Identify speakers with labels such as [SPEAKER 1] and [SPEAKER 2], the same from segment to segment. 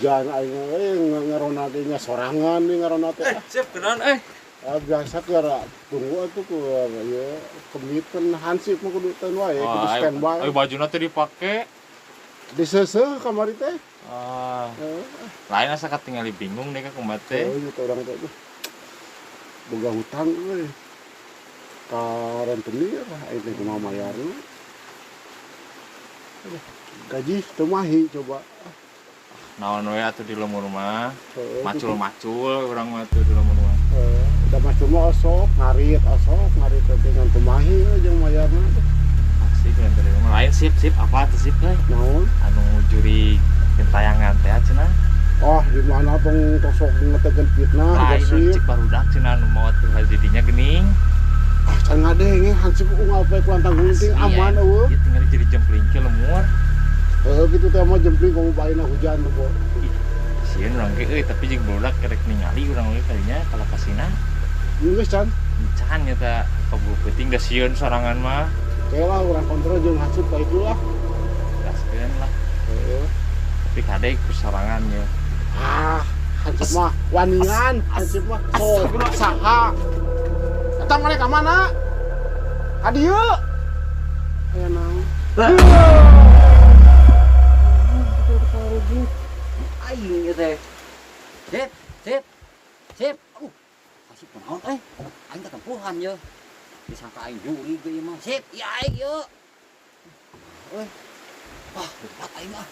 [SPEAKER 1] hujan aing ngarona teh sorangan nih ngarona teh.
[SPEAKER 2] Sip kenaon
[SPEAKER 1] Biasa kira tunggu atuh ku ya kemiten hansip mah kudu teu wae kudu standby.
[SPEAKER 2] Bajuna teh dipake.
[SPEAKER 1] Diseuseuh kamari teh.
[SPEAKER 2] Lain asa katingali bingung deh ka kumaha teh.
[SPEAKER 1] Oh, ieu urang teh boga hutang euy. Ka rentenir aing teh kumaha mayarna. Gaji teu mahi coba.
[SPEAKER 2] Naon we atuh di lemur mah. Macul-macul urang mah teh di lemur mah.
[SPEAKER 1] Udah macam mah osok ngarit teh ngan teu mahi jeung mayarna.
[SPEAKER 2] Asik kan tadi mah lain sip apa tuh sip euy?
[SPEAKER 1] Naon?
[SPEAKER 2] Anu juri gentayangan teh cenah.
[SPEAKER 1] Oh, di mana tong tosok ngetekeun fitnah
[SPEAKER 2] lain cik barudak cenah nu maot teh hajidinya geuning.
[SPEAKER 1] Can ngadenge hansip unggal bae ku antang gunting aman eueuh.
[SPEAKER 2] Ieu tinggal jadi jempling ke lemur.
[SPEAKER 1] Gitu teh mah jempling kamu baeuna hujan tuh, Bo.
[SPEAKER 2] Sieun urang ge euy tapi jeung barudak kerek ningali urang we kadinya kalapasina.
[SPEAKER 1] Geus can.
[SPEAKER 2] Can nya teh kaburu peuting da sieun sorangan mah.
[SPEAKER 1] Oke lah urang kontrol jeung hansip bae itulah.
[SPEAKER 2] Gaskeun lah. Tapi kadek sorangan nya.
[SPEAKER 1] Hansip mah wanian, hansip mah saha. Eta mereka mana? Ka dieu. Aya naon?
[SPEAKER 3] Aing teh. Sip. Kasih kunaon aing ketempuhan ye. Disangka aing juri ge ieu mah. Sip, ieu aing ye. Lupa aing ah.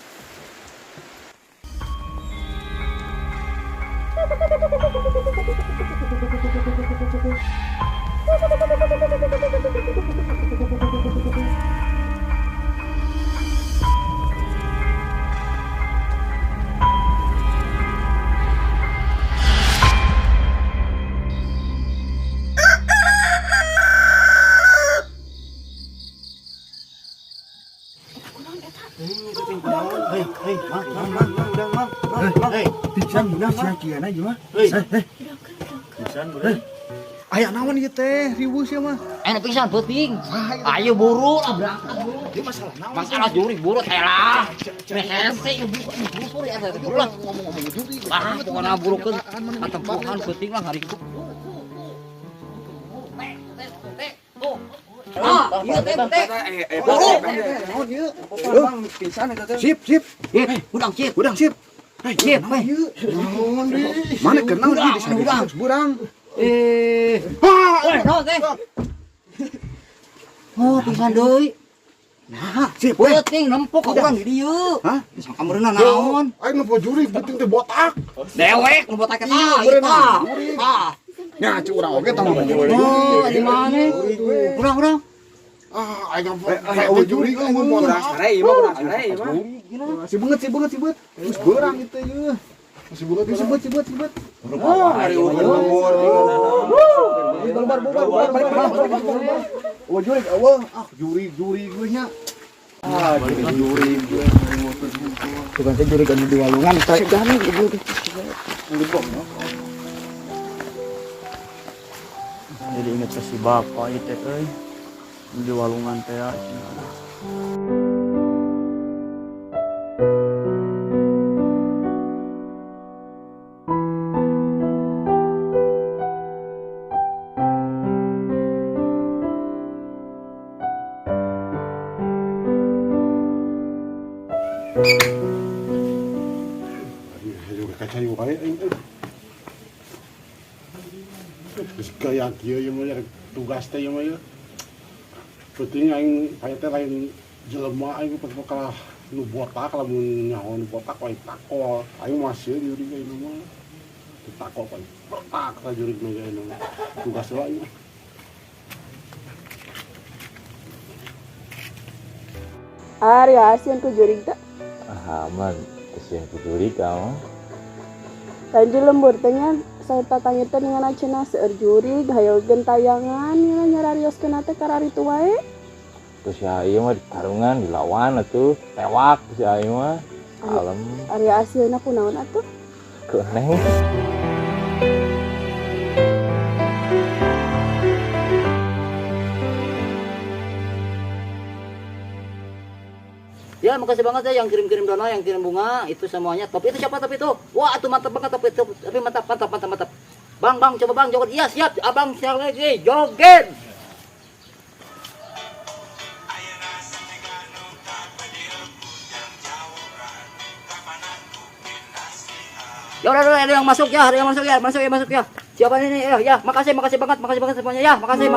[SPEAKER 1] Aya naon ieu teh riweuh sia mah.
[SPEAKER 3] Anu pisan peuting. Ayo buru lah berangkat.
[SPEAKER 1] Ieu masalah naon?
[SPEAKER 3] Masalah juri buru helah. Hese ieu buru ada buru lah.
[SPEAKER 1] Ngomong juri.
[SPEAKER 3] Pokona burukeun katempuhan peuting lah hari itu. Iya teh.
[SPEAKER 1] Sip.
[SPEAKER 3] Udang sip.
[SPEAKER 1] Sip. Mana kenal di sana burang.
[SPEAKER 3] No teh. Oh, pisan deui. Nah,
[SPEAKER 1] sip
[SPEAKER 3] peuting nempok ka urang di dieu.
[SPEAKER 1] Hah?
[SPEAKER 3] Disangka meureunna naon?
[SPEAKER 1] Aing mah juri penting teh botak.
[SPEAKER 3] Dewek nu botak eta.
[SPEAKER 1] Nya ci urang oge tah mah juri.
[SPEAKER 3] Oh, di mana? Urang.
[SPEAKER 1] Aing mah juri kan mun botak.
[SPEAKER 4] Sarai mah.
[SPEAKER 1] Si beungeut. Geus beurang itu ye. Si beungeut.
[SPEAKER 4] Hari urang.
[SPEAKER 1] Oh juri eueuh, juri gue nya. Juri gue.
[SPEAKER 3] Bukan teh juri kan di walungan, teh gani juri.
[SPEAKER 4] Jadi inget ke si bapak itu euy. Di walungan teh ya.
[SPEAKER 1] Kacayu wae aing teh. Geus gaya kieu ye mah tugas teh ye mah ye. Penting aing aya teh lain jelema aing kalah nu botak lamun nyaho nu botak wae tako. Aing masih di urang ieu mah. Tako wae. Botak ta jurig nu ieu mah. Tugas wae.
[SPEAKER 5] Ari asian ku jurig tak.
[SPEAKER 2] Aman, geus ku juri ka.
[SPEAKER 5] Lanjut lembur tanya saya tanya teh dengan acena seueur juri hayo gentayangan nya nyararioskeun teh karari tu wae.
[SPEAKER 2] Terus ya ieu mah di tarungan dilawan atuh, tewak si ieu mah. Kalem.
[SPEAKER 5] Ari asilna kunaon atuh?
[SPEAKER 2] Keuneng.
[SPEAKER 3] Ya Ya makasih banget ya yang kirim-kirim dana, yang kirim bunga, itu semuanya. Top itu siapa top itu? Wah itu mantap banget top itu, tapi mantap. Bang coba bang joget. Iya siap, abang siap lagi joget. Ya udah ada yang masuk ya, masuk ya. Siapa ini? Ya, makasih banget semuanya ya. Makasih.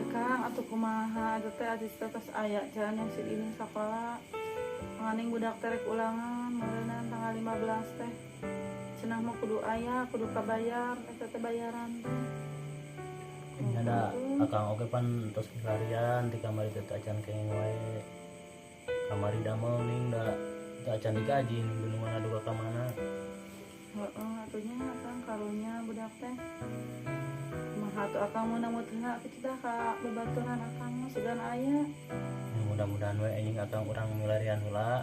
[SPEAKER 5] Kang atuh kumaha ada teh adis tetes aya jalan yang ini sekolah nganing budak terek ulangan meureunna tanggal 15 teh cenah mah kudu aya kudu kabayar eta teh bayaran teh
[SPEAKER 6] ada akang oge pan tos kekarian di kamari teh acan kenging wae kamari damel ning da teu acan digaji ning gunung mana duka ka mana
[SPEAKER 5] heeh atunya akang karunya budak teh kumaha atuh akang mun namutna kita ka babaturan akang mah sugan aya
[SPEAKER 6] ya, mudah-mudahan wae anjing akang urang milarian heula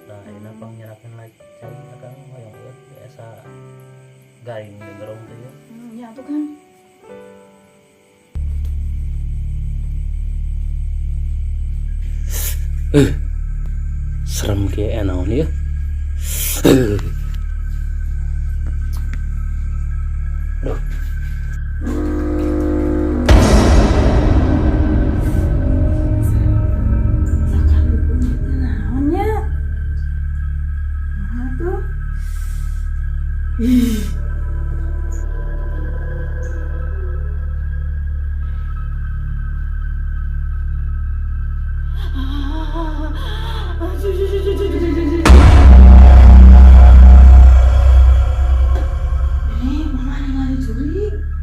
[SPEAKER 6] da ayeuna pangnyerakeun lagi cai akang hoyong eueuh biasa garing di gerong teh ya
[SPEAKER 5] ya atuh kan
[SPEAKER 6] serem kayak naon ya aduh
[SPEAKER 5] naonnya aduh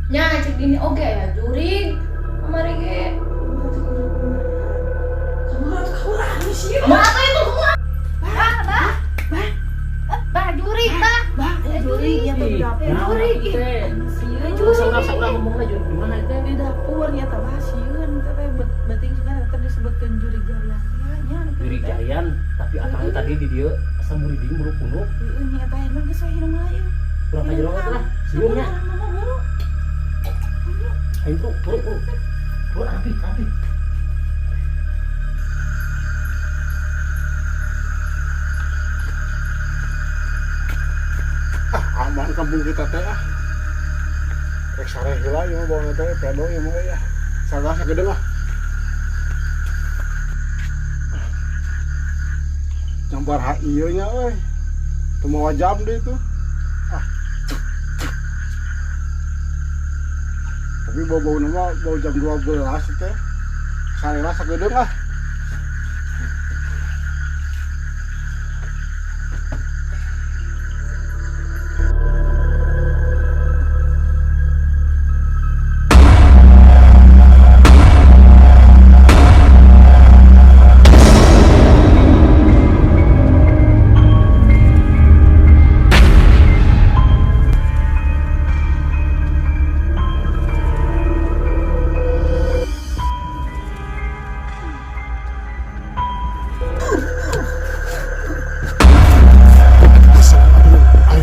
[SPEAKER 7] nya cek ini oge ya jurig kamari ge apa itu bah jurig jurig ya jurig
[SPEAKER 6] saudara ngomong aja di mana itu
[SPEAKER 5] di dapur ya tah basieun teh beuting sekarang teh disebutkeun juri jarian nya
[SPEAKER 6] diri jarian tapi akang tadi di dieu asa muriding buru punuk
[SPEAKER 5] heeh nya eta emang geus sae nu mah ieu
[SPEAKER 6] kurang aja banget lah sebelumnya ayo buru api
[SPEAKER 1] Aman kampung kita teh rek sare heula ieu mah bawa teh pedo ieu mah ya sagasa gede mah jambar ha ieu nya euy teu mawa jam deui itu tapi bau-bau nama bau jam 12 teh sarela sagede lah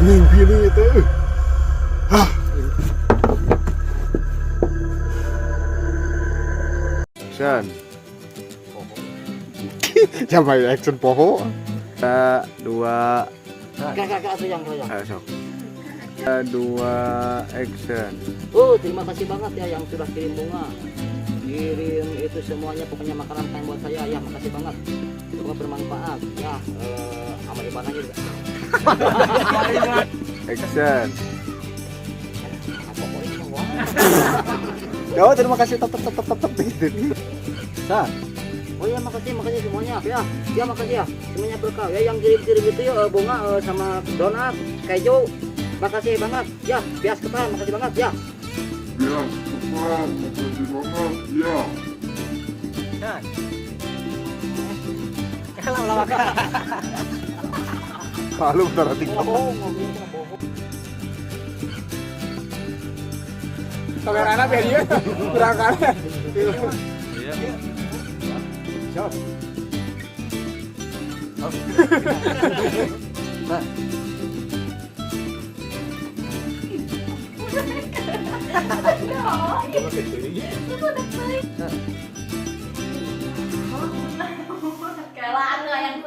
[SPEAKER 1] mimpi ini itu action siapa ya action poho 2
[SPEAKER 3] Kakak atuh yang
[SPEAKER 1] sok 2 action
[SPEAKER 3] terima kasih banget ya yang sudah kirim bunga kirim itu semuanya pokoknya makanan buat saya ya makasih banget semoga bermanfaat ya amal ibadahnya juga
[SPEAKER 1] action
[SPEAKER 3] ya terima kasih tetap gitu Sa. Oh ya makasih semuanya ya makasih ya semuanya berkah ya yang kirim itu ya bunga sama donat keju makasih banget ya bias ketan makasih banget ya
[SPEAKER 1] Malu bentar TikTok. Kameranya biar dia kurang kanan. Iya. Siap.
[SPEAKER 7] Kayak lah yang